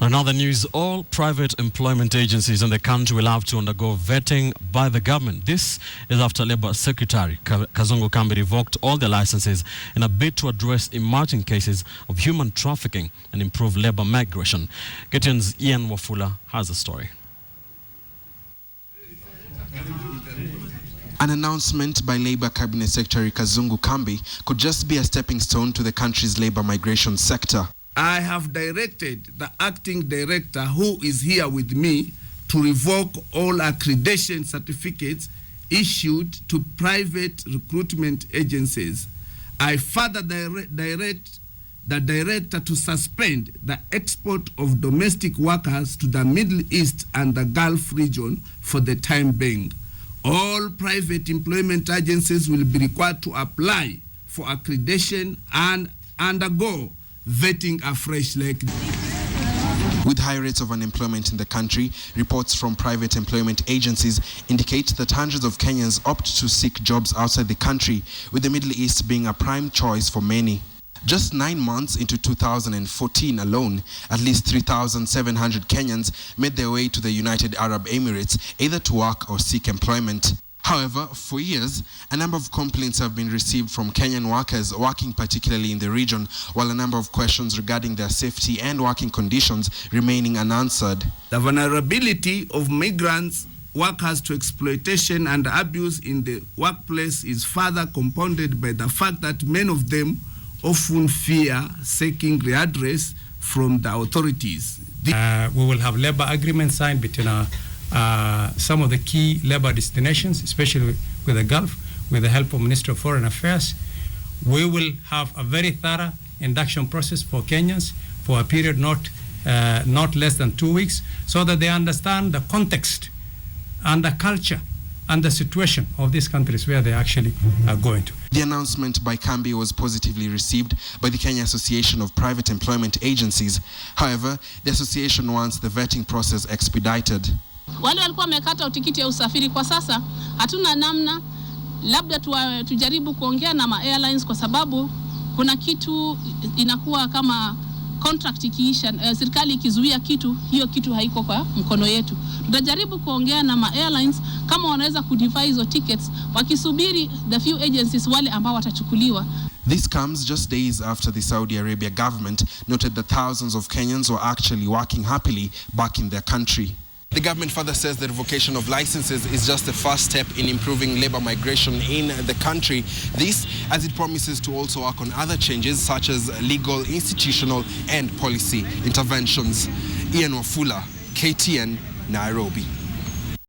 Another news, all private employment agencies in the country will have to undergo vetting by the government. This is after Labour Secretary Kazungu Kambi revoked all their licenses in a bid to address emerging cases of human trafficking and improve labour migration. KTN's Ian Wafula has a story. An announcement by Labour Cabinet Secretary Kazungu Kambi could just be a stepping stone to the country's labour migration sector. I have directed the acting director, who is here with me, to revoke all accreditation certificates issued to private recruitment agencies. I further direct the director to suspend the export of domestic workers to the Middle East and the Gulf region for the time being. All private employment agencies will be required to apply for accreditation and undergo vetting afresh. With high rates of unemployment in the country, reports from private employment agencies indicate that hundreds of Kenyans opt to seek jobs outside the country, with the Middle East being a prime choice for many. Just 9 months into 2014 alone, at least 3,700 Kenyans made their way to the United Arab Emirates either to work or seek employment. However, for years, a number of complaints have been received from Kenyan workers working particularly in the region, while a number of questions regarding their safety and working conditions remaining unanswered. The vulnerability of migrants workers to exploitation and abuse in the workplace is further compounded by the fact that many of them often fear seeking redress from the authorities. We will have labor agreements signed between some of the key labor destinations, especially with the Gulf, with the help of Ministry of Foreign Affairs. We will have a very thorough induction process for Kenyans for a period not less than 2 weeks, so that they understand the context and the culture and the situation of these countries where they actually are going to. The announcement by Kambi was positively received by the Kenya Association of Private Employment Agencies. However, the association wants the vetting process expedited. Wale walikuwa wamekata tikiti ya usafiri, kwa sasa hatuna namna, labda tujaribu kuongea na airlines, kwa sababu kuna kitu inakuwa kama contract ikiisha, serikali ikizuia kitu, hiyo kitu haiko kwa mkono yetu. Tutajaribu kuongea na airlines kama wanaweza kudevise hizo tickets wakisubiri the few agencies wale ambao watachukuliwa. This comes just days after the Saudi Arabia government noted that thousands of Kenyans were actually working happily back in their country. The government further says the revocation of licenses is just the first step in improving labor migration in the country. This as it promises to also work on other changes such as legal, institutional and policy interventions. Ian Wafula, KTN, Nairobi.